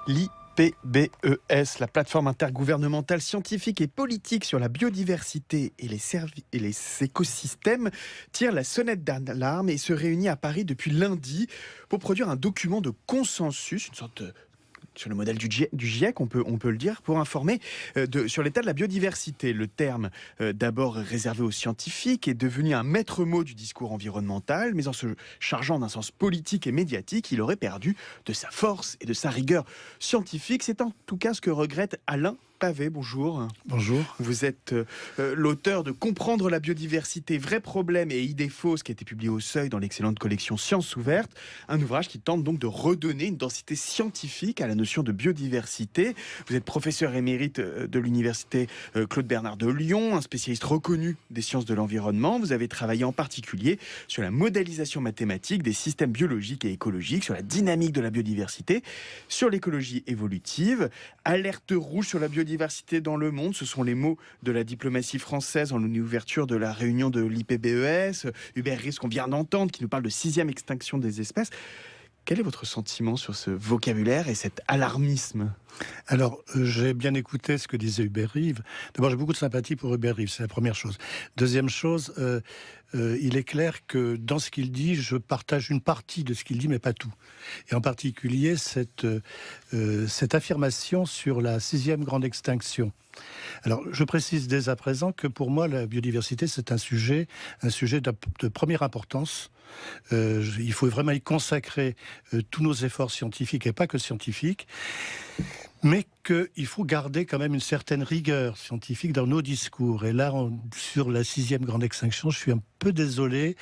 L'IPBES, la plateforme intergouvernementale scientifique et politique sur la biodiversité et les écosystèmes, tire la sonnette d'alarme et se réunit à Paris depuis lundi pour produire un document de consensus, une sorte de sur le modèle du GIEC, on peut le dire, pour informer sur l'état de la biodiversité. Le terme, d'abord réservé aux scientifiques, est devenu un maître mot du discours environnemental, mais en se chargeant d'un sens politique et médiatique, il aurait perdu de sa force et de sa rigueur scientifique. C'est en tout cas ce que regrette Alain Pavé. Bonjour. Bonjour. Vous êtes l'auteur de Comprendre la biodiversité, vrais problèmes et idées fausses, qui a été publié au Seuil dans l'excellente collection Sciences ouvertes. Un ouvrage qui tente donc de redonner une densité scientifique à la notion de biodiversité. Vous êtes professeur émérite de l'université Claude Bernard de Lyon, un spécialiste reconnu des sciences de l'environnement. Vous avez travaillé en particulier sur la modélisation mathématique des systèmes biologiques et écologiques, sur la dynamique de la biodiversité, sur l'écologie évolutive. Alerte rouge sur la biodiversité dans le monde, ce sont les mots de la diplomatie française en l'ouverture de la réunion de l'IPBES. Hubert Reeves, qu'on vient d'entendre, qui nous parle de 6e extinction des espèces. Quel est votre sentiment sur ce vocabulaire et cet alarmisme ? Alors, j'ai bien écouté ce que disait Hubert Reeves. D'abord, j'ai beaucoup de sympathie pour Hubert Reeves, c'est la première chose. Deuxième chose, il est clair que dans ce qu'il dit, je partage une partie de ce qu'il dit, mais pas tout. Et en particulier, cette affirmation sur la 6e grande extinction. Alors, je précise dès à présent que pour moi, la biodiversité, c'est un sujet de première importance. Il faut vraiment y consacrer tous nos efforts scientifiques, et pas que scientifiques, mais qu'il faut garder quand même une certaine rigueur scientifique dans nos discours. Et là, sur la 6e grande extinction, je suis un peu désolé,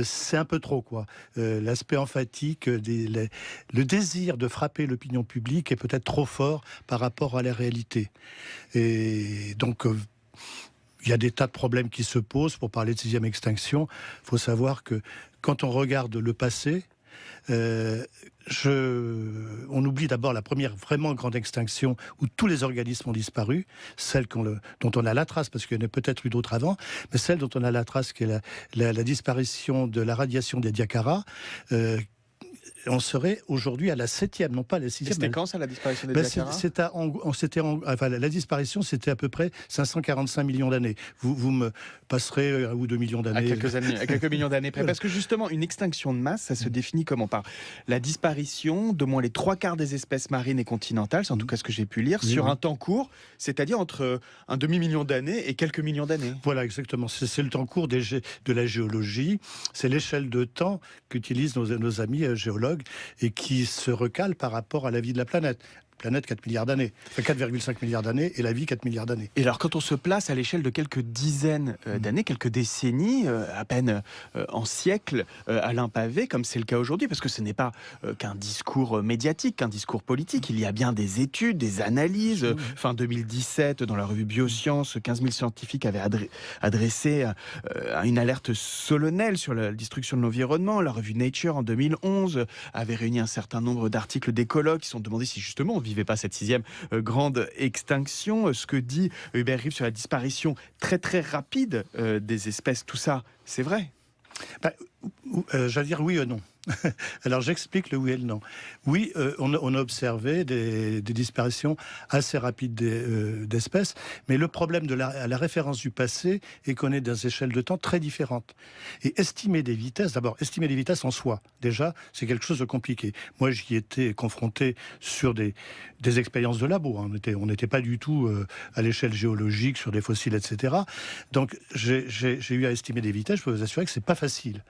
c'est un peu trop, quoi. L'aspect emphatique, le désir de frapper l'opinion publique est peut-être trop fort par rapport à la réalité. Et donc, il y a des tas de problèmes qui se posent. Pour parler de 6e extinction, il faut savoir que quand on regarde le passé, on oublie d'abord la première vraiment grande extinction où tous les organismes ont disparu, celle dont on a la trace, parce qu'il y en a peut-être eu d'autres avant, mais celle dont on a la trace, qui est la disparition de la radiation des Diacara. On serait aujourd'hui à la 7e, non pas la 6e. C'était quand ça, la disparition des Diacara ? La disparition, c'était à peu près 545 millions d'années. Vous me passerez 1 ou 2 millions d'années. À quelques millions d'années près. Parce que justement, une extinction de masse, ça se définit comment ? Par la disparition d'au moins les 3/4 des espèces marines et continentales, c'est en tout cas ce que j'ai pu lire, sur un temps court, c'est-à-dire entre un demi-million d'années et quelques millions d'années. Voilà, exactement. C'est le temps court de la géologie. C'est l'échelle de temps qu'utilisent nos amis géologues et qui se recale par rapport à la vie de la planète. Planète 4 milliards d'années, 4,5 milliards d'années, et la vie 4 milliards d'années. Et alors quand on se place à l'échelle de quelques dizaines d'années, quelques décennies, à peine en siècles, Alain Pavé, comme c'est le cas aujourd'hui, parce que ce n'est pas qu'un discours médiatique, qu'un discours politique, il y a bien des études, des analyses. Fin 2017, dans la revue Biosciences, 15 000 scientifiques avaient adressé une alerte solennelle sur la destruction de l'environnement. La revue Nature, en 2011, avait réuni un certain nombre d'articles d'écologues qui se sont demandé si justement on ne vivait pas cette 6e grande extinction. Ce que dit Hubert Reeves sur la disparition très très rapide des espèces, tout ça, c'est vrai ? J'allais dire oui ou non. Alors j'explique le oui et le non. Oui, on a observé des disparitions assez rapides d'espèces, mais le problème de la référence du passé est qu'on est dans des échelles de temps très différentes. Et estimer des vitesses en soi, déjà, c'est quelque chose de compliqué. Moi, j'y étais confronté sur des expériences de labo. On n'était pas du tout à l'échelle géologique, sur des fossiles, etc. Donc j'ai eu à estimer des vitesses, je peux vous assurer que c'est pas facile.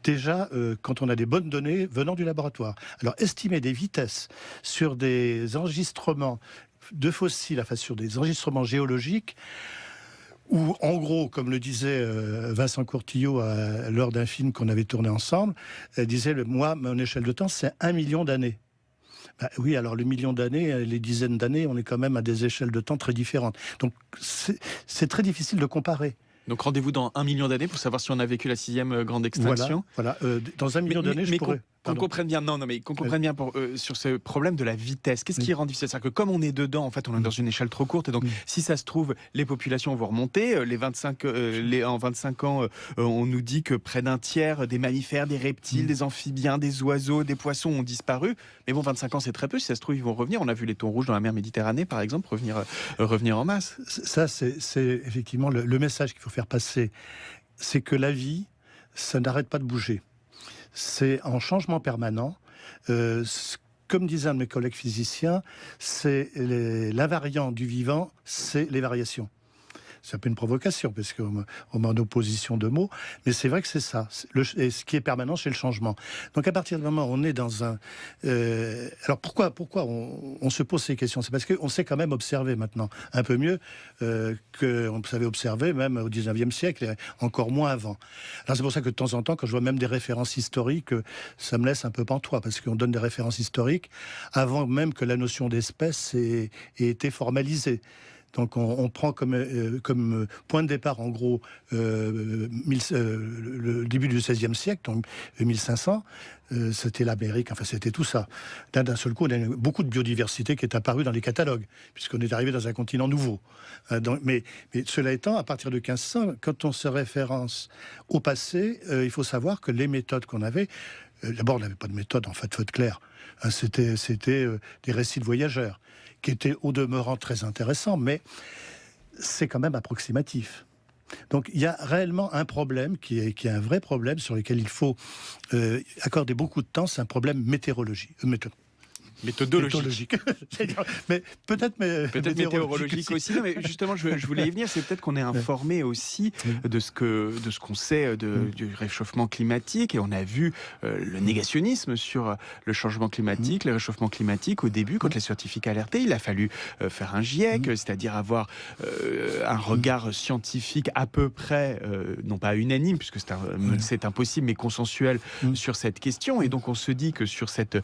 Déjà, quand on a des bonnes données venant du laboratoire. Alors, estimer des vitesses sur des enregistrements de fossiles, enfin sur des enregistrements géologiques, où, en gros, comme le disait Vincent Courtillot lors d'un film qu'on avait tourné ensemble, disait, moi, mon échelle de temps, c'est 1 million d'années. Oui, alors le million d'années, les dizaines d'années, on est quand même à des échelles de temps très différentes. Donc, c'est très difficile de comparer. Donc rendez-vous dans 1 million d'années pour savoir si on a vécu la 6e grande extinction. Voilà. Dans 1 million d'années, je pourrais qu'on comprenne bien, mais qu'on comprenne bien sur ce problème de la vitesse. Qu'est-ce qui rend difficile? C'est-à-dire que comme on est dedans, en fait, on est dans une échelle trop courte, et donc si ça se trouve, les populations vont remonter. En 25 ans, on nous dit que près d'un tiers des mammifères, des reptiles, des amphibiens, des oiseaux, des poissons ont disparu. Mais bon, 25 ans, c'est très peu. Si ça se trouve, ils vont revenir. On a vu les thons rouges dans la mer Méditerranée, par exemple, revenir en masse. Ça, c'est effectivement le message qu'il faut faire passer. C'est que la vie, ça n'arrête pas de bouger. C'est en changement permanent. Comme disait un de mes collègues physiciens, c'est l'invariant du vivant, c'est les variations. C'est un peu une provocation, parce qu'on met en opposition de mots, mais c'est vrai que c'est ça. Et ce qui est permanent, c'est le changement. Donc à partir du moment où on est dans un... alors pourquoi on se pose ces questions? C'est parce qu'on sait quand même observer maintenant un peu mieux qu'on savait observer même au 19e siècle, et encore moins avant. Alors c'est pour ça que de temps en temps, quand je vois même des références historiques, ça me laisse un peu pantois, parce qu'on donne des références historiques avant même que la notion d'espèce ait été formalisée. Donc on prend comme point de départ, en gros, le début du XVIe siècle, donc 1500, c'était l'Amérique, enfin c'était tout ça. Là, d'un seul coup, on a beaucoup de biodiversité qui est apparue dans les catalogues, puisqu'on est arrivé dans un continent nouveau. Mais cela étant, à partir de 1500, quand on se référence au passé, il faut savoir que les méthodes qu'on avait, d'abord on n'avait pas de méthode, en fait, faut être clair. C'était des récits de voyageurs, qui étaient au demeurant très intéressants, mais c'est quand même approximatif. Donc il y a réellement un problème qui est un vrai problème sur lequel il faut accorder beaucoup de temps, c'est un problème météorologique. Méthodologique. Mais peut-être météorologique aussi. Non, mais justement, je voulais y venir. C'est peut-être qu'on est informé aussi de ce qu'on sait du réchauffement climatique, et on a vu le négationnisme sur le changement climatique, le réchauffement climatique. Au début, quand les scientifiques alertaient, il a fallu faire un GIEC, c'est-à-dire avoir un regard scientifique à peu près, non pas unanime, puisque c'est impossible, mais consensuel sur cette question. Et donc on se dit que sur cette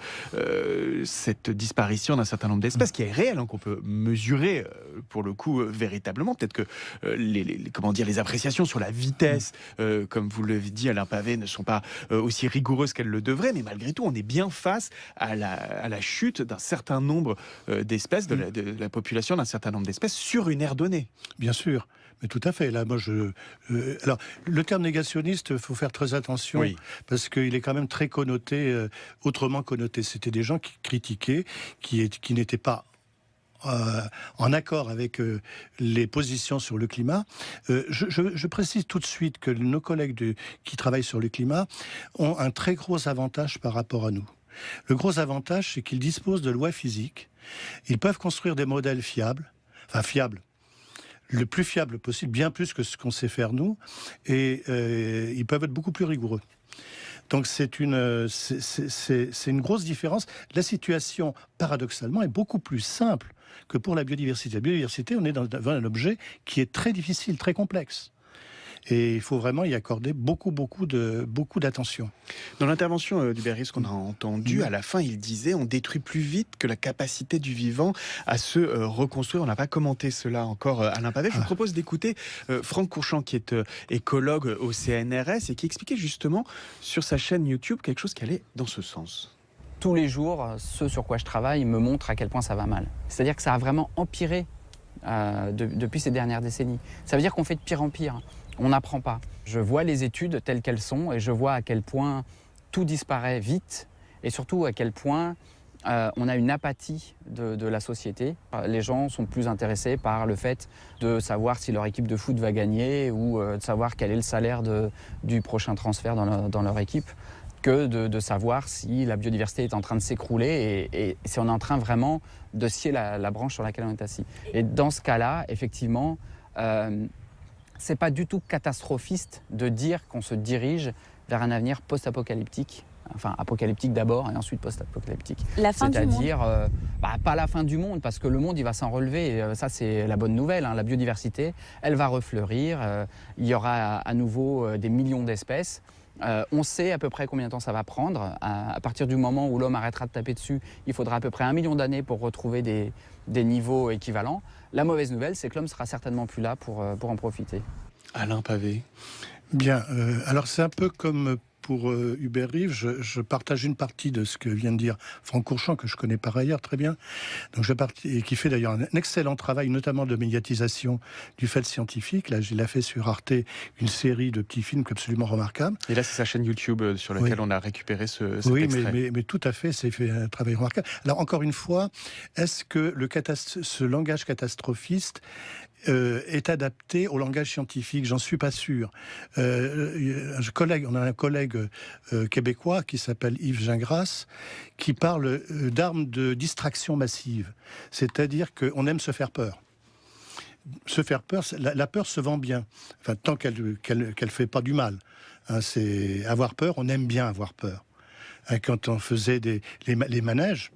disparition d'un certain nombre d'espèces qui est réelle, qu'on peut mesurer pour le coup véritablement. Peut-être que les appréciations sur la vitesse, comme vous l'avez dit, Alain Pavé, ne sont pas aussi rigoureuses qu'elles le devraient, mais malgré tout, on est bien face à la chute d'un certain nombre d'espèces, de la population d'un certain nombre d'espèces sur une aire donnée. Bien sûr. Mais tout à fait. Là, moi, alors, le terme négationniste, il faut faire très attention, parce qu'il est quand même très connoté, autrement connoté. C'était des gens qui critiquaient, qui n'étaient pas en accord avec les positions sur le climat. Je précise tout de suite que nos collègues qui travaillent sur le climat ont un très gros avantage par rapport à nous. Le gros avantage, c'est qu'ils disposent de lois physiques. Ils peuvent construire des modèles fiables, le plus fiable possible, bien plus que ce qu'on sait faire nous, et ils peuvent être beaucoup plus rigoureux. Donc c'est une grosse différence. La situation, paradoxalement, est beaucoup plus simple que pour la biodiversité. La biodiversité, on est devant un objet qui est très difficile, très complexe. Et il faut vraiment y accorder beaucoup d'attention. Dans l'intervention d'Hubert Reeves qu'on a entendue, à la fin, il disait « On détruit plus vite que la capacité du vivant à se reconstruire ». On n'a pas commenté cela encore, Alain Pavé. Je vous propose d'écouter Franck Courchant, qui est écologue au CNRS et qui expliquait justement sur sa chaîne YouTube quelque chose qui allait dans ce sens. Tous les jours, ce sur quoi je travaille me montre à quel point ça va mal. C'est-à-dire que ça a vraiment empiré depuis ces dernières décennies. Ça veut dire qu'on fait de pire en pire. On n'apprend pas. Je vois les études telles qu'elles sont et je vois à quel point tout disparaît vite et surtout à quel point on a une apathie de la société. Les gens sont plus intéressés par le fait de savoir si leur équipe de foot va gagner ou de savoir quel est le salaire du prochain transfert dans leur équipe que de savoir si la biodiversité est en train de s'écrouler et si on est en train vraiment de scier la branche sur laquelle on est assis. Et dans ce cas-là, effectivement, c'est pas du tout catastrophiste de dire qu'on se dirige vers un avenir post-apocalyptique, enfin apocalyptique d'abord et ensuite post-apocalyptique. La fin du monde. C'est-à-dire, pas la fin du monde, parce que le monde il va s'en relever. Et, ça c'est la bonne nouvelle. La biodiversité, elle va refleurir. Il y aura à nouveau des millions d'espèces. On sait à peu près combien de temps ça va prendre. À partir du moment où l'homme arrêtera de taper dessus, il faudra à peu près 1 million d'années pour retrouver des niveaux équivalents. La mauvaise nouvelle, c'est que l'homme sera certainement plus là pour en profiter. Alain Pavé. Bien, alors c'est un peu comme pour Hubert Reeves, je partage une partie de ce que vient de dire Franck Courchon, que je connais par ailleurs très bien, donc et qui fait d'ailleurs un excellent travail, notamment de médiatisation du fait scientifique. Là, il a fait sur Arte une série de petits films absolument remarquables. Et là, c'est sa chaîne YouTube sur laquelle on a récupéré cet extrait. Mais tout à fait, c'est fait un travail remarquable. Alors, encore une fois, est-ce que ce langage catastrophiste est adapté au langage scientifique? J'en suis pas sûr. On a un collègue québécois qui s'appelle Yves Gingras, qui parle d'armes de distraction massive. C'est-à-dire qu'on aime se faire peur. Se faire peur, la peur se vend bien, enfin, tant qu'elle fait pas du mal. Hein, c'est avoir peur, on aime bien avoir peur. Hein, quand on faisait les manèges,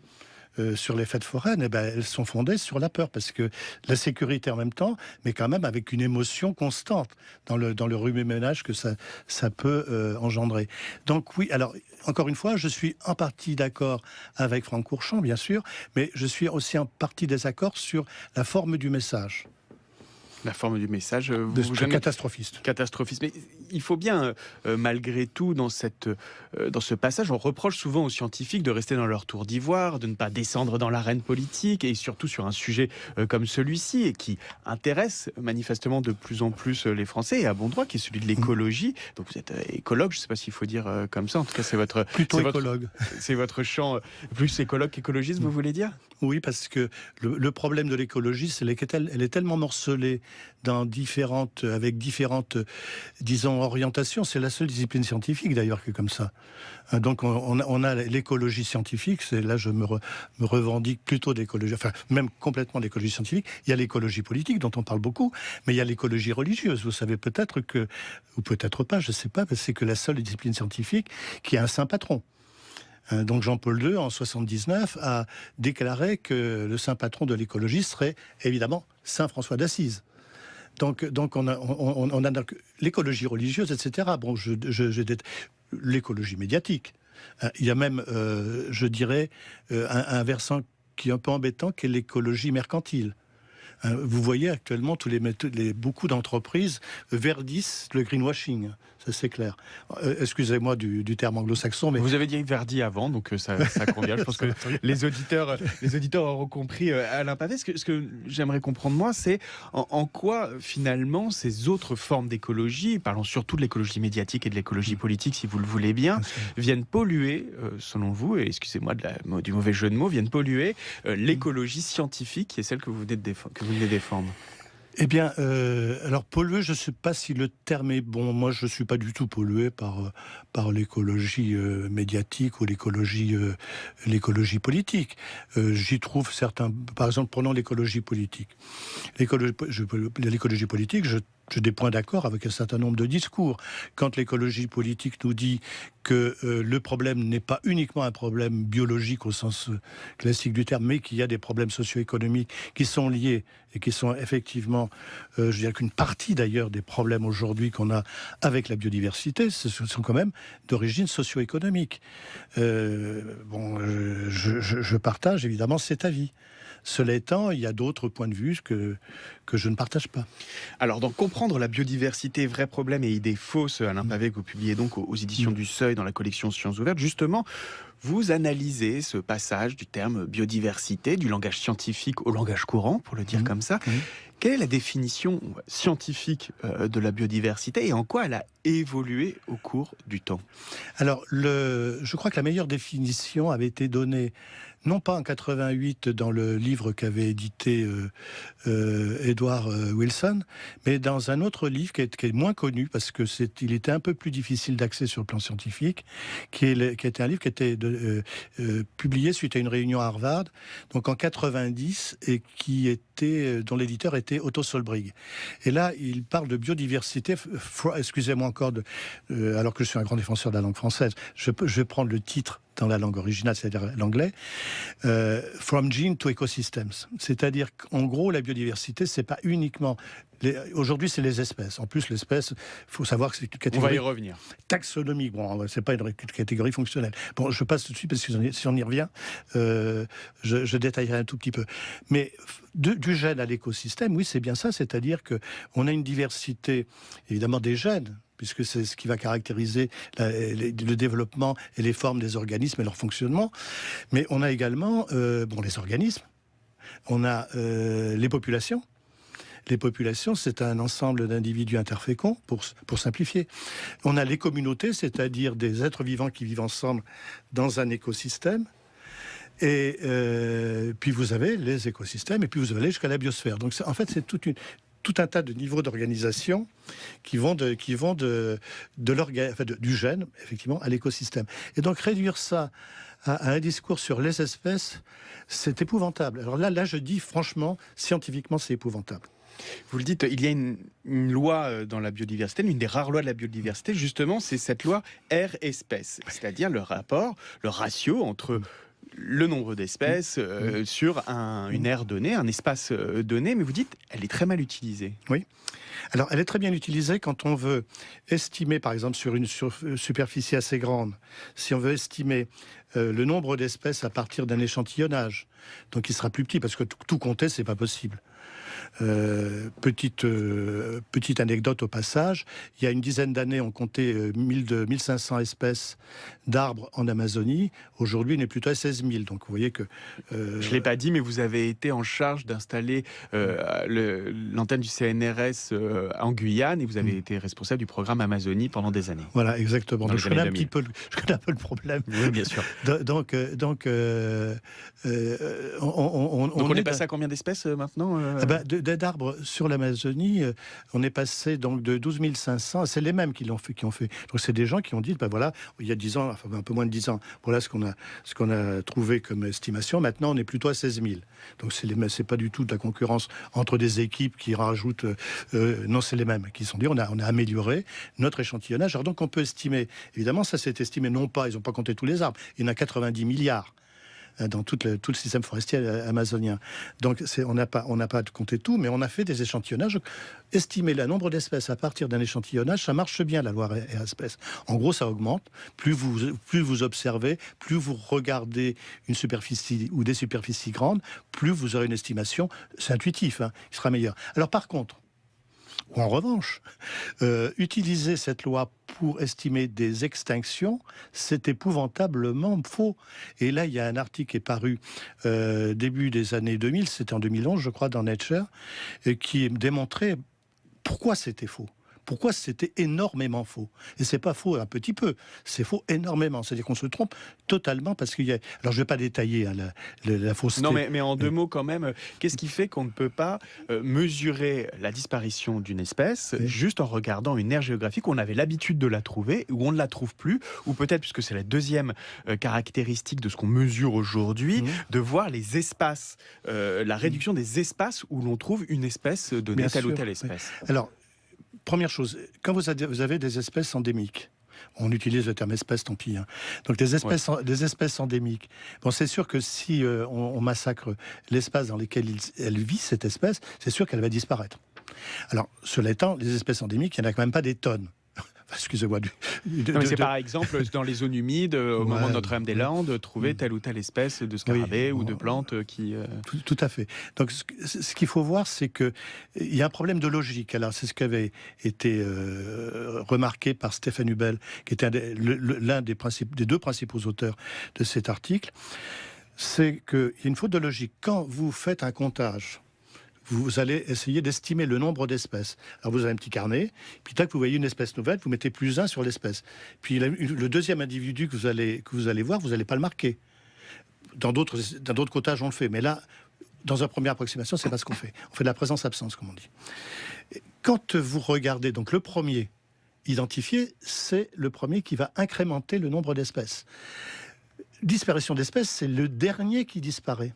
sur les fêtes foraines, elles sont fondées sur la peur, parce que la sécurité en même temps, mais quand même avec une émotion constante dans le remue-ménage que ça peut engendrer. Donc oui, alors encore une fois, je suis en partie d'accord avec Franck Courchon, bien sûr, mais je suis aussi en partie désaccord sur la forme du message. La forme du message, catastrophiste. Catastrophiste. Mais il faut bien, malgré tout, dans ce passage, on reproche souvent aux scientifiques de rester dans leur tour d'ivoire, de ne pas descendre dans l'arène politique, et surtout sur un sujet comme celui-ci, et qui intéresse manifestement de plus en plus les Français, et à bon droit, qui est celui de l'écologie. Donc vous êtes écologue, je ne sais pas s'il faut dire comme ça, en tout cas c'est votre... Plutôt écologue. C'est votre champ, plus écologue qu'écologiste, vous voulez dire? Oui, parce que le problème de l'écologie, c'est qu'elle est tellement morcelée avec différentes, disons, orientations. C'est la seule discipline scientifique, d'ailleurs, qui est comme ça. Donc, on a l'écologie scientifique. Là, je me revendique plutôt d'écologie, enfin, même complètement d'écologie scientifique. Il y a l'écologie politique, dont on parle beaucoup, mais il y a l'écologie religieuse. Vous savez peut-être que, ou peut-être pas, je ne sais pas, c'est que la seule discipline scientifique qui a un saint patron. Donc Jean-Paul II, en 79, a déclaré que le saint patron de l'écologie serait évidemment Saint François d'Assise. Donc on a l'écologie religieuse, etc. Bon, l'écologie médiatique. Il y a même, je dirais, un versant qui est un peu embêtant, qui est l'écologie mercantile. Vous voyez actuellement beaucoup d'entreprises verdissent le greenwashing, ça c'est clair. Excusez-moi du terme anglo-saxon, mais... Vous avez dit Verdi avant, donc ça convient. Je pense que les auditeurs auront compris Alain Pavet. Ce que j'aimerais comprendre, moi, c'est en quoi, finalement, ces autres formes d'écologie, parlons surtout de l'écologie médiatique et de l'écologie politique, si vous le voulez bien, viennent polluer, selon vous, et excusez-moi du mauvais jeu de mots, viennent polluer l'écologie scientifique, qui est celle que vous venez de défendre. Eh bien, alors polluer, je ne sais pas si le terme est bon. Moi, je ne suis pas du tout pollué par l'écologie médiatique ou l'écologie politique. J'y trouve certains... Par exemple, prenons l'écologie politique. L'écologie politique, j'ai des points d'accord avec un certain nombre de discours. Quand l'écologie politique nous dit que le problème n'est pas uniquement un problème biologique au sens classique du terme, mais qu'il y a des problèmes socio-économiques qui sont liés et qui sont effectivement, je dirais qu'une partie d'ailleurs des problèmes aujourd'hui qu'on a avec la biodiversité, ce sont quand même d'origine socio-économique. Je partage évidemment cet avis. Cela étant, il y a d'autres points de vue que je ne partage pas. Alors, dans Comprendre la biodiversité, vrais problèmes et idées fausses, Alain Pavet, que vous publiez donc aux éditions du Seuil dans la collection Sciences Ouvertes, justement, vous analysez ce passage du terme biodiversité, du langage scientifique au langage courant, pour le dire comme ça. Quelle est la définition scientifique de la biodiversité et en quoi elle a évolué au cours du temps? Alors, je crois que la meilleure définition avait été donnée non pas en 88 dans le livre qu'avait édité Edward Wilson, mais dans un autre livre qui est moins connu parce que il était un peu plus difficile d'accès sur le plan scientifique, qui était un livre qui était publié suite à une réunion à Harvard, donc en 90, et dont l'éditeur était Otto Solbrig. Et là, il parle de biodiversité. Excusez-moi encore, alors que je suis un grand défenseur de la langue française, je vais prendre le titre dans la langue originale, c'est-à-dire l'anglais, From Gene to Ecosystems. C'est-à-dire qu'en gros, la biodiversité, c'est pas uniquement... Aujourd'hui, c'est les espèces. En plus, l'espèce, il faut savoir que c'est une catégorie... On va y revenir. Taxonomique. Bon, c'est pas une catégorie fonctionnelle. Bon, je passe tout de suite, parce que si on y revient, je détaillerai un tout petit peu. Mais du gène à l'écosystème, oui, c'est bien ça. C'est-à-dire qu'on a une diversité, évidemment, des gènes, puisque c'est ce qui va caractériser le développement et les formes des organismes et leur fonctionnement. Mais on a également les organismes, on a les populations. Les populations, c'est un ensemble d'individus interféconds, pour simplifier. On a les communautés, c'est-à-dire des êtres vivants qui vivent ensemble dans un écosystème. Et puis vous avez les écosystèmes, et puis vous allez jusqu'à la biosphère. Donc en fait, c'est tout un tas de niveaux d'organisation qui vont du gène, effectivement, à l'écosystème. Et donc réduire ça à un discours sur les espèces, c'est épouvantable. Alors là, je dis franchement, scientifiquement, c'est épouvantable. Vous le dites, il y a une loi dans la biodiversité, l'une des rares lois de la biodiversité, justement, c'est cette loi aire-espèce, c'est-à-dire le ratio entre le nombre d'espèces sur une aire donnée, un espace donné, mais vous dites, elle est très mal utilisée. Oui. Alors, elle est très bien utilisée quand on veut estimer, par exemple, sur une superficie assez grande, si on veut estimer le nombre d'espèces à partir d'un échantillonnage, donc il sera plus petit, parce que tout compter, c'est pas possible. Petite anecdote au passage, il y a une dizaine d'années, on comptait 1500 espèces d'arbres en Amazonie. Aujourd'hui, on est plutôt à 16 000. Donc, vous voyez que... Je ne l'ai pas dit, mais vous avez été en charge d'installer l'antenne du CNRS en Guyane et vous avez été responsable du programme Amazonie pendant des années. Voilà, exactement. Donc, je connais un peu le problème. Oui, bien sûr. Donc on est passé à combien d'espèces maintenant d'arbres sur l'Amazonie, on est passé donc de 12 500, c'est les mêmes qui ont fait. Donc c'est des gens qui ont dit, voilà, il y a 10 ans, enfin un peu moins de 10 ans, voilà ce qu'on a trouvé comme estimation. Maintenant, on est plutôt à 16 000. Donc c'est pas du tout de la concurrence entre des équipes qui rajoutent. Non, c'est les mêmes qui se sont dit, on a amélioré notre échantillonnage. Alors donc on peut estimer, évidemment, ça s'est estimé non pas, ils n'ont pas compté tous les arbres, il y en a 90 milliards. Dans tout le système forestier amazonien. Donc on n'a pas compté tout, mais on a fait des échantillonnages. Estimer le nombre d'espèces à partir d'un échantillonnage, ça marche bien, la loi espèces. En gros, ça augmente. Plus vous observez, plus vous regardez une superficie ou des superficies grandes, plus vous aurez une estimation. C'est intuitif, il sera meilleur. Alors par contre, ou en revanche, utiliser cette loi pour estimer des extinctions, c'est épouvantablement faux. Et là, il y a un article qui est paru début des années 2000, c'était en 2011, je crois, dans Nature, qui démontrait pourquoi c'était faux. Pourquoi c'était énormément faux. Et c'est pas faux un petit peu, c'est faux énormément. C'est-à-dire qu'on se trompe totalement parce qu'il y a... Alors je vais pas détailler la fausseté. Non, mais en deux mots quand même, qu'est-ce qui fait qu'on ne peut pas mesurer la disparition d'une espèce juste en regardant une aire géographique où on avait l'habitude de la trouver, où on ne la trouve plus, ou peut-être, puisque c'est la deuxième caractéristique de ce qu'on mesure aujourd'hui, de voir les espaces, la réduction des espaces où l'on trouve une espèce donnée, telle ou telle espèce. Alors, première chose, quand vous avez des espèces endémiques, on utilise le terme espèce, tant pis. Donc des espèces endémiques. Bon, c'est sûr que si on massacre l'espace dans lequel elle vit, cette espèce, c'est sûr qu'elle va disparaître. Alors, cela étant, les espèces endémiques, il n'y en a quand même pas des tonnes. Excusez-moi. C'est par exemple dans les zones humides, au moment de Notre-Dame-des-Landes, trouver telle ou telle espèce de scarabée ou de plante qui... Tout à fait. Donc ce qu'il faut voir, c'est qu'il y a un problème de logique. Alors c'est ce qui avait été remarqué par Stéphane Hubel, qui était l'un des deux principaux auteurs de cet article. C'est qu'il y a une faute de logique. Quand vous faites un comptage, vous allez essayer d'estimer le nombre d'espèces. Alors vous avez un petit carnet, puis tac, vous voyez une espèce nouvelle, vous mettez +1 sur l'espèce. Puis le deuxième individu que vous allez voir, vous n'allez pas le marquer. Dans d'autres comptages, on le fait. Mais là, dans une première approximation, c'est pas ce qu'on fait. On fait de la présence-absence, comme on dit. Quand vous regardez, donc le premier identifié, c'est le premier qui va incrémenter le nombre d'espèces. Disparition d'espèces, c'est le dernier qui disparaît.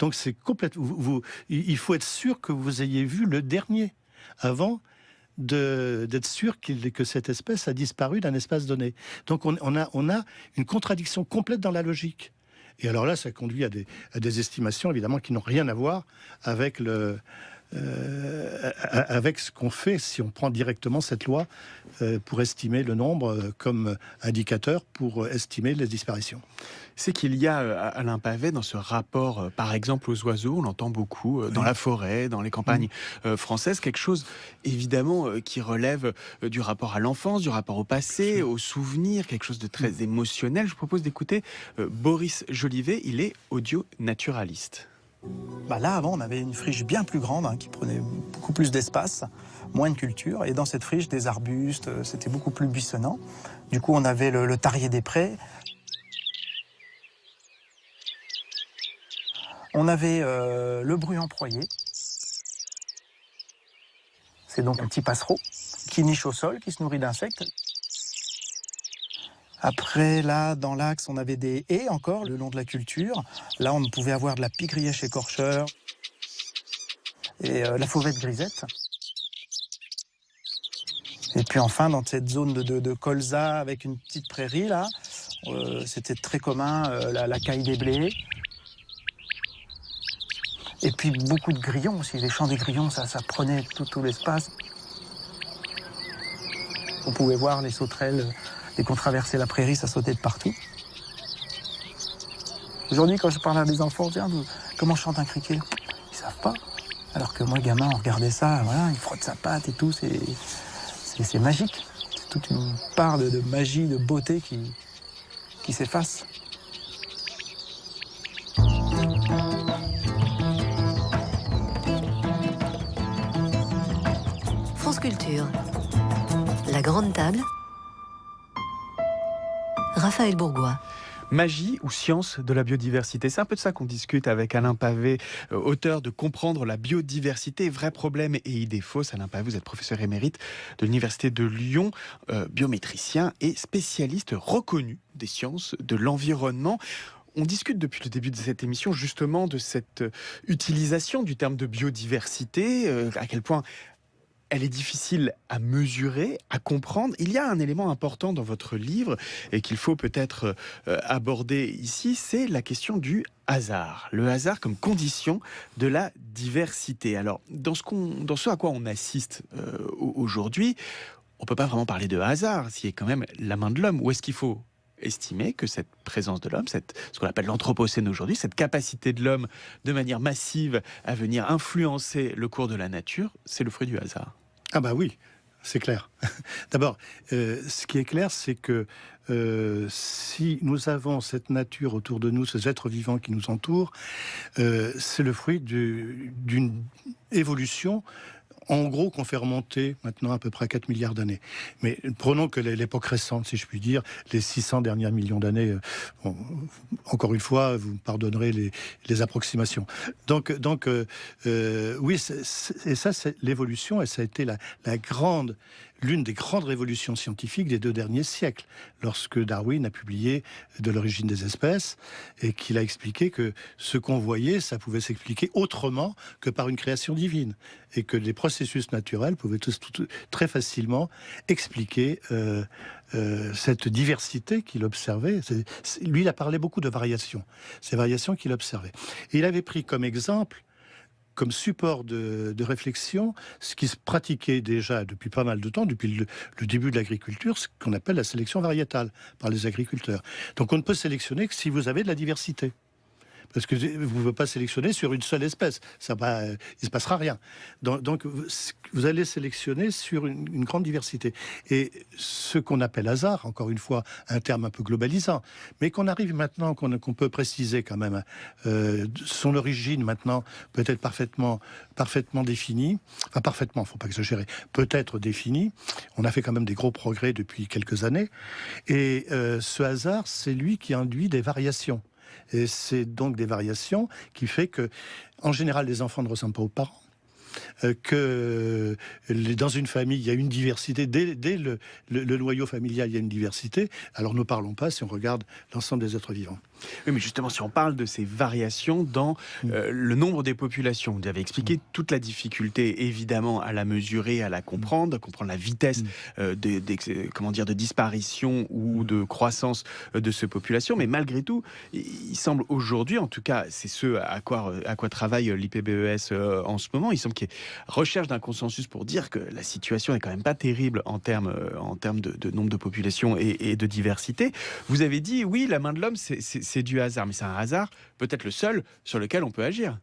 Donc c'est complètement. Il faut être sûr que vous ayez vu le dernier avant d'être sûr que cette espèce a disparu d'un espace donné. Donc on a une contradiction complète dans la logique. Et alors là, ça conduit à des estimations évidemment qui n'ont rien à voir avec avec ce qu'on fait si on prend directement cette loi pour estimer le nombre comme indicateur pour estimer les disparitions. C'est qu'il y a, Alain Pavet, dans ce rapport, par exemple, aux oiseaux, on l'entend beaucoup, dans la forêt, dans les campagnes françaises, quelque chose, évidemment, qui relève du rapport à l'enfance, du rapport au passé, aux souvenirs, quelque chose de très émotionnel. Je vous propose d'écouter Boris Jolivet, il est audio-naturaliste. Là, avant, on avait une friche bien plus grande, qui prenait beaucoup plus d'espace, moins de culture. Et dans cette friche, des arbustes, c'était beaucoup plus buissonnant. Du coup, on avait le tarier des prés. On avait le bruant-proyer. C'est donc un petit passereau qui niche au sol, qui se nourrit d'insectes. Après, là, dans l'axe, on avait des haies encore, le long de la culture. Là, on pouvait avoir de la pie-grièche écorcheur et la fauvette grisette. Et puis enfin, dans cette zone de colza avec une petite prairie, là, c'était très commun, la caille des blés. Et puis beaucoup de grillons aussi. Les champs des grillons, ça prenait tout l'espace. On pouvait voir les sauterelles. Dès qu'on traversait la prairie, ça sautait de partout. Aujourd'hui, quand je parle à des enfants, tiens, comment chante un criquet? Ils savent pas. Alors que moi, gamin, on regardait ça, voilà, il frotte sa patte et tout, c'est magique. C'est toute une part de magie, de beauté qui s'efface. France Culture. La grande table. Raphaël Bourgois. Magie ou science de la biodiversité? C'est un peu de ça qu'on discute avec Alain Pavet, auteur de Comprendre la biodiversité, vrais problèmes et idées fausses. Alain Pavet, vous êtes professeur émérite de l'Université de Lyon, biométricien et spécialiste reconnu des sciences de l'environnement. On discute depuis le début de cette émission justement de cette utilisation du terme de biodiversité, à quel point elle est difficile à mesurer, à comprendre. Il y a un élément important dans votre livre et qu'il faut peut-être aborder ici, c'est la question du hasard. Le hasard comme condition de la diversité. Alors, dans ce à quoi on assiste aujourd'hui, on ne peut pas vraiment parler de hasard, s'il y a quand même la main de l'homme. Ou est-ce qu'il faut estimer que cette présence de l'homme, ce qu'on appelle l'anthropocène aujourd'hui, cette capacité de l'homme de manière massive à venir influencer le cours de la nature, c'est le fruit du hasard? Ah bah oui, c'est clair. D'abord, ce qui est clair, c'est que si nous avons cette nature autour de nous, ces êtres vivants qui nous entourent, c'est le fruit d'une évolution, en gros, qu'on fait remonter maintenant à peu près à 4 milliards d'années. Mais prenons que l'époque récente, si je puis dire, les 600 derniers millions d'années. Encore une fois, vous me pardonnerez les approximations. Donc oui, et ça, c'est l'évolution, et ça a été l'une des grandes révolutions scientifiques des 2 derniers siècles, lorsque Darwin a publié De l'origine des espèces, et qu'il a expliqué que ce qu'on voyait, ça pouvait s'expliquer autrement que par une création divine, et que les processus naturels pouvaient très facilement expliquer cette diversité qu'il observait. Lui, il a parlé beaucoup de variations, ces variations qu'il observait. Et il avait pris comme exemple, comme support de réflexion, ce qui se pratiquait déjà depuis pas mal de temps, depuis le début de l'agriculture, ce qu'on appelle la sélection variétale par les agriculteurs. Donc on ne peut sélectionner que si vous avez de la diversité. Parce que vous ne pouvez pas sélectionner sur une seule espèce. Il ne se passera rien. Donc vous allez sélectionner sur une grande diversité. Et ce qu'on appelle hasard, encore une fois, un terme un peu globalisant, mais qu'on arrive maintenant, qu'on peut préciser quand même, son origine maintenant peut être parfaitement définie. Enfin, parfaitement, il ne faut pas exagérer. Peut-être définie. On a fait quand même des gros progrès depuis quelques années. Et ce hasard, c'est lui qui induit des variations. Et c'est donc des variations qui fait que, en général, les enfants ne ressemblent pas aux parents. Que dans une famille, il y a une diversité. Dès le noyau familial, il y a une diversité. Alors ne parlons pas si on regarde l'ensemble des êtres vivants. Oui, mais justement, si on parle de ces variations dans le nombre des populations, vous avez expliqué toute la difficulté, évidemment, à la mesurer, à la comprendre la vitesse de disparition ou de croissance de ces populations. Mais malgré tout, il semble aujourd'hui, en tout cas, c'est ce à quoi travaille l'IPBES en ce moment, il semble qu'il y ait recherche d'un consensus pour dire que la situation n'est quand même pas terrible en termes de nombre de populations et de diversité. Vous avez dit, oui, la main de l'homme, c'est du hasard, mais c'est un hasard peut-être le seul sur lequel on peut agir.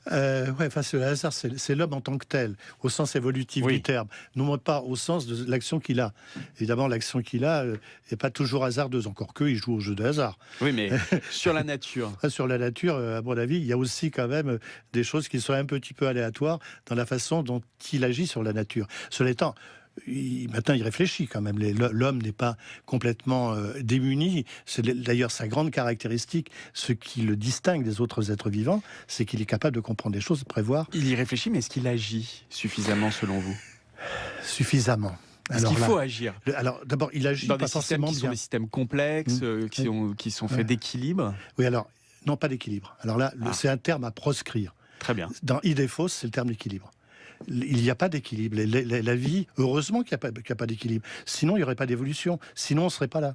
Le hasard, c'est l'homme en tant que tel, au sens évolutif du terme, non pas au sens de l'action qu'il a. Évidemment, l'action qu'il a n'est pas toujours hasardeuse, encore qu'il joue au jeu de hasard. Oui, mais sur la nature. Sur la nature, à mon avis, il y a aussi quand même des choses qui sont un petit peu aléatoires dans la façon dont il agit sur la nature. Cela étant, maintenant, il réfléchit quand même. L'homme n'est pas complètement démuni. C'est d'ailleurs sa grande caractéristique, ce qui le distingue des autres êtres vivants, c'est qu'il est capable de comprendre des choses, de prévoir. Il y réfléchit, mais est-ce qu'il agit suffisamment selon vous ? Suffisamment. Est-ce qu'il faut agir ? Alors, d'abord, il agit dans pas des forcément systèmes qui bien. sont des systèmes complexes, qui sont faits d'équilibre. Oui, alors, non, pas d'équilibre. Alors là, c'est un terme à proscrire. Très bien. Dans Idéphos, c'est le terme d'équilibre. Il n'y a pas d'équilibre. La vie, heureusement qu'il n'y a pas d'équilibre. Sinon, il n'y aurait pas d'évolution. Sinon, on ne serait pas là.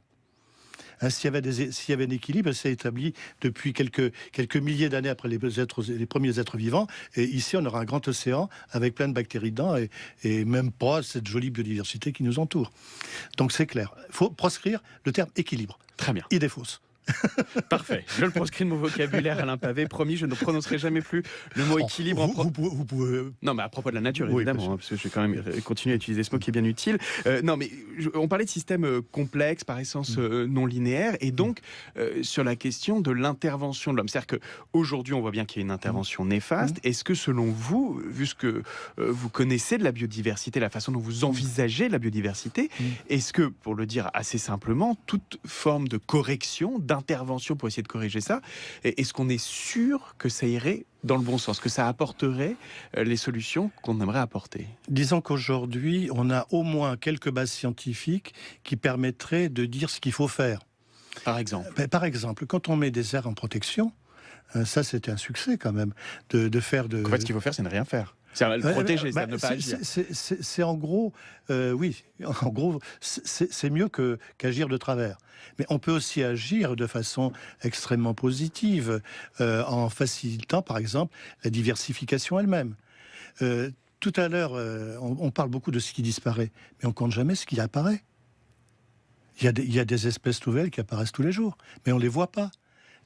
S'il y avait un équilibre, c'est établi depuis quelques milliers d'années après les premiers êtres vivants. Et ici, on aura un grand océan avec plein de bactéries dedans et même pas cette jolie biodiversité qui nous entoure. Donc c'est clair. Il faut proscrire le terme équilibre. Très bien. Idéphos. Parfait. Je le proscris de mon vocabulaire, Alain Pavé. Promis, je ne prononcerai jamais plus le mot équilibre. Vous pouvez... Non, mais à propos de la nature, Oui, évidemment, parce que je vais quand même continuer à utiliser ce mot qui est bien utile. Non, mais on parlait de systèmes complexes, par essence non linéaires, et donc sur la question de l'intervention de l'homme. C'est-à-dire qu'aujourd'hui, on voit bien qu'il y a une intervention néfaste. Est-ce que, selon vous, vu ce que vous connaissez de la biodiversité, la façon dont vous envisagez la biodiversité, est-ce que, pour le dire assez simplement, toute forme de correction, d'intervention pour essayer de corriger ça, est-ce qu'on est sûr que ça irait dans le bon sens, que ça apporterait les solutions qu'on aimerait apporter ? Disons qu'aujourd'hui, on a au moins quelques bases scientifiques qui permettraient de dire ce qu'il faut faire. Par exemple ? Par exemple, quand on met des aires en protection, ça c'était un succès quand même, de faire de... En fait, ce qu'il faut faire, c'est ne rien faire. C'est le protéger, c'est ne pas agir. C'est en gros, oui, en gros, c'est mieux qu'agir de travers. Mais on peut aussi agir de façon extrêmement positive, en facilitant, par exemple, la diversification elle-même. Tout à l'heure, on parle beaucoup de ce qui disparaît, mais on compte jamais ce qui apparaît. Il y a des espèces nouvelles qui apparaissent tous les jours, mais on les voit pas.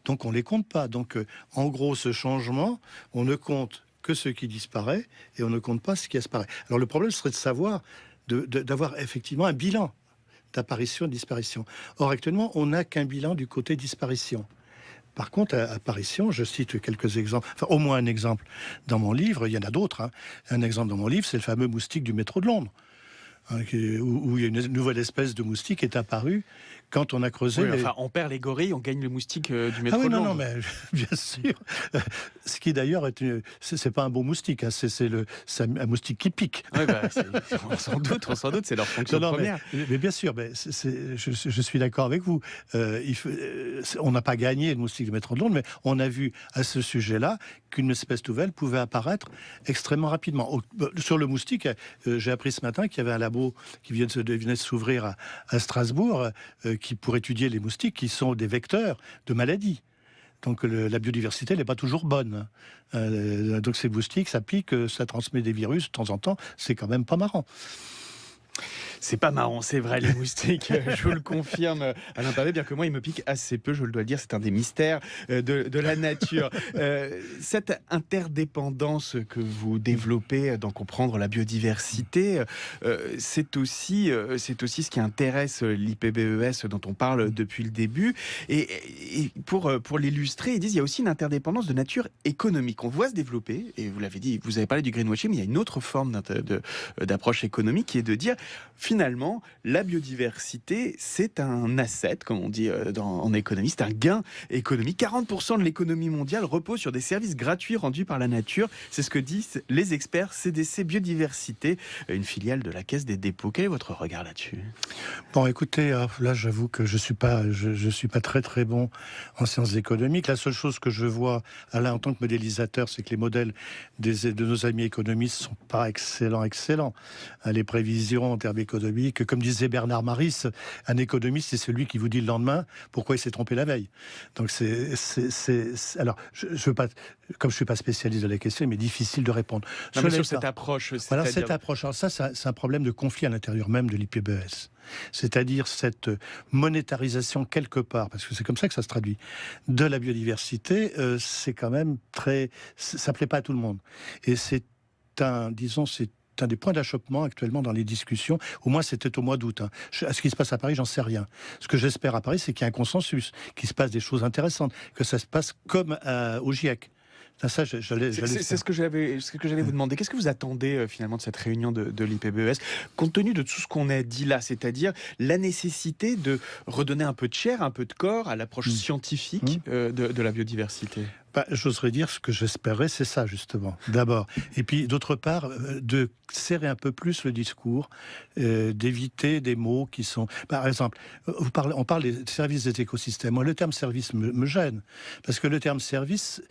Donc on les compte pas. Donc, en gros, ce changement, on ne compte que ce qui disparaît et on ne compte pas ce qui apparaît. Alors le problème serait de savoir, d'avoir effectivement un bilan d'apparition et de disparition. Or actuellement, on n'a qu'un bilan du côté disparition. Par contre, à apparition, je cite quelques exemples, enfin au moins un exemple dans mon livre, il y en a d'autres. Un exemple dans mon livre, c'est le fameux moustique du métro de Londres, où il y a une nouvelle espèce de moustique qui est apparue quand on a creusé... Oui, enfin, on perd les gorilles, on gagne le moustique du métro de Londres. Non, mais bien sûr. Ce qui d'ailleurs, c'est pas un bon moustique, c'est un moustique qui pique. Oui, on s'en doute, c'est leur fonction première. Mais bien sûr, je suis d'accord avec vous. On n'a pas gagné le moustique du métro de Londres, mais on a vu à ce sujet-là qu'une espèce nouvelle pouvait apparaître extrêmement rapidement. Sur le moustique, j'ai appris ce matin qu'il y avait un labo qui venait de s'ouvrir à Strasbourg, pour étudier les moustiques qui sont des vecteurs de maladies. Donc la biodiversité n'est pas toujours bonne. Donc ces moustiques, ça pique, ça transmet des virus de temps en temps, c'est quand même pas marrant. C'est pas marrant, c'est vrai, les moustiques, je vous le confirme, Alain Pavé, bien que moi, il me pique assez peu, je le dois le dire, c'est un des mystères de la nature. Cette interdépendance que vous développez dans comprendre la biodiversité, c'est aussi ce qui intéresse l'IPBES dont on parle depuis le début. Et pour l'illustrer, ils disent qu'il y a aussi une interdépendance de nature économique. On voit se développer, et vous l'avez dit, vous avez parlé du greenwashing, mais il y a une autre forme d'approche économique qui est de dire, finalement, la biodiversité, c'est un asset, comme on dit en économie, c'est un gain économique. 40% de l'économie mondiale repose sur des services gratuits rendus par la nature. C'est ce que disent les experts CDC Biodiversité, une filiale de la Caisse des dépôts. Quel est votre regard là-dessus ? Bon, écoutez, là, j'avoue que je suis pas très très bon en sciences économiques. La seule chose que je vois, Alain, en tant que modélisateur, c'est que les modèles de nos amis économistes sont pas excellents. Les prévisions en termes économiques, comme disait Bernard Maris, un économiste, c'est celui qui vous dit le lendemain pourquoi il s'est trompé la veille. Donc alors, je veux pas, comme je suis pas spécialiste de la question, mais difficile de répondre. Sur cette approche, voilà, cette approche. Alors ça, c'est un problème de conflit à l'intérieur même de l'IPBES. C'est-à-dire cette monétarisation quelque part, parce que c'est comme ça que ça se traduit, de la biodiversité, c'est quand même ça plaît pas à tout le monde. Et c'est un des points d'achoppement actuellement dans les discussions. Au moins, c'était au mois d'août. Ce qui se passe à Paris, j'en sais rien. Ce que j'espère à Paris, c'est qu'il y a un consensus, qu'il se passe des choses intéressantes, que ça se passe comme au GIEC. Ça, c'est ce que j'allais vous demander. Qu'est-ce que vous attendez finalement de cette réunion de l'IPBES, compte tenu de tout ce qu'on a dit là, c'est-à-dire la nécessité de redonner un peu de chair, un peu de corps à l'approche scientifique de la biodiversité? J'oserais dire ce que j'espérais, c'est ça justement, d'abord. Et puis d'autre part, de serrer un peu plus le discours, d'éviter des mots qui sont... Par exemple, on parle des services des écosystèmes. Moi, le terme service me gêne, parce que le terme service...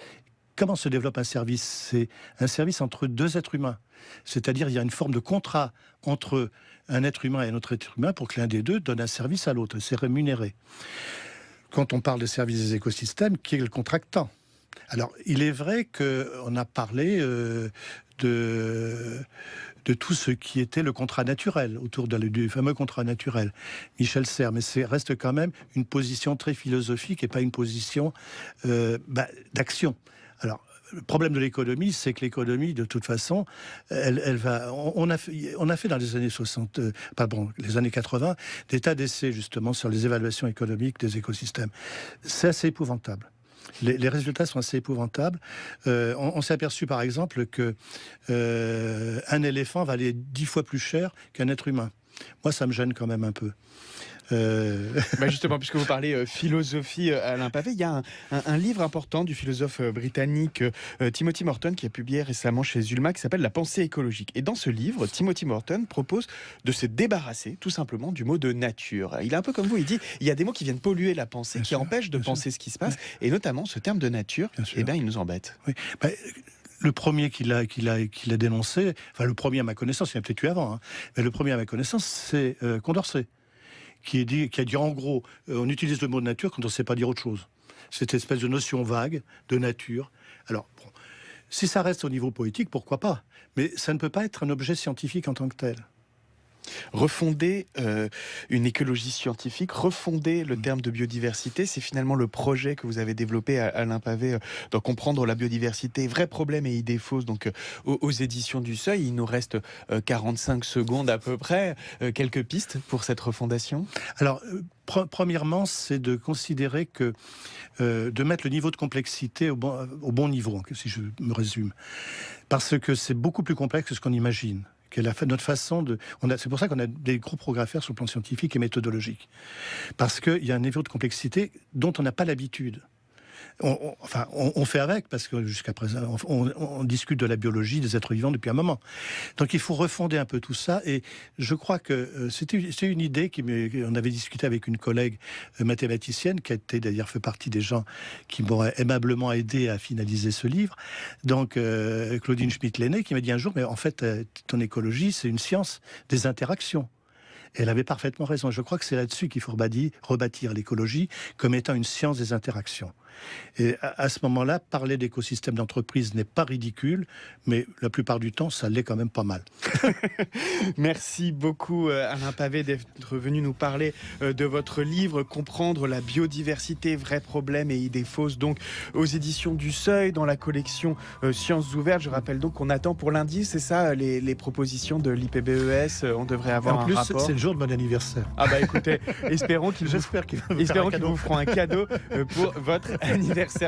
Comment se développe un service ? C'est un service entre deux êtres humains. C'est-à-dire, il y a une forme de contrat entre un être humain et un autre être humain pour que l'un des deux donne un service à l'autre. C'est rémunéré. Quand on parle de service des écosystèmes, qui est le contractant ? Alors, il est vrai qu'on a parlé de tout ce qui était le contrat naturel, autour du fameux contrat naturel, Michel Serres, mais c'est reste quand même une position très philosophique et pas une position d'action. Alors, le problème de l'économie, c'est que l'économie, de toute façon, elle va... On a fait dans les années 80, des tas d'essais, justement, sur les évaluations économiques des écosystèmes. C'est assez épouvantable. Les résultats sont assez épouvantables. On s'est aperçu, par exemple, que un éléphant valait 10 fois plus cher qu'un être humain. Moi, ça me gêne quand même un peu. Justement, puisque vous parlez philosophie, Alain Pavé, il y a un livre important du philosophe britannique Timothy Morton qui a publié récemment chez Zulma qui s'appelle La pensée écologique. Et dans ce livre, Timothy Morton propose de se débarrasser tout simplement du mot de nature. Il est un peu comme vous, il dit il y a des mots qui viennent polluer la pensée, qui empêchent de penser ce qui se passe, et notamment ce terme de nature, il nous embête. Oui. Le premier qui l'a dénoncé, enfin le premier à ma connaissance, il y a peut-être eu avant, mais le premier à ma connaissance, c'est Condorcet, qui a dit en gros, on utilise le mot de nature quand on ne sait pas dire autre chose. Cette espèce de notion vague de nature. Alors, bon, si ça reste au niveau poétique, pourquoi pas ? Mais ça ne peut pas être un objet scientifique en tant que tel. Refonder une écologie scientifique, refonder le terme de biodiversité, c'est finalement le projet que vous avez développé, Alain Pavé, dans Comprendre la biodiversité, vrais problèmes et idées fausses, donc aux éditions du Seuil. Il nous reste 45 secondes à peu près. Quelques pistes pour cette refondation ? Alors, premièrement, c'est de considérer que de mettre le niveau de complexité au bon niveau, si je me résume. Parce que c'est beaucoup plus complexe que ce qu'on imagine. Notre façon c'est pour ça qu'on a des gros progrès à faire sur le plan scientifique et méthodologique. Parce qu'il y a un niveau de complexité dont on n'a pas l'habitude. On fait avec, parce que jusqu'à présent, on discute de la biologie des êtres vivants depuis un moment. Donc il faut refonder un peu tout ça, et je crois que c'est une idée on avait discuté avec une collègue mathématicienne, qui a été d'ailleurs fait partie des gens qui m'ont aimablement aidé à finaliser ce livre, donc Claudine Schmitt-Lenné, qui m'a dit un jour, mais en fait, ton écologie, c'est une science des interactions. Et elle avait parfaitement raison. Je crois que c'est là-dessus qu'il faut rebâtir l'écologie comme étant une science des interactions. Et à ce moment-là, parler d'écosystème d'entreprise n'est pas ridicule, mais la plupart du temps, ça l'est quand même pas mal. Merci beaucoup, Alain Pavé, d'être venu nous parler de votre livre « Comprendre la biodiversité, vrais problèmes et idées fausses », donc aux éditions du Seuil, dans la collection Sciences ouvertes. Je rappelle donc qu'on attend pour lundi, c'est ça, les propositions de l'IPBES. On devrait avoir en plus, un rapport. C'est le jour de mon anniversaire. Ah bah écoutez, espérons qu'ils vous feront un cadeau un cadeau pour votre anniversaire.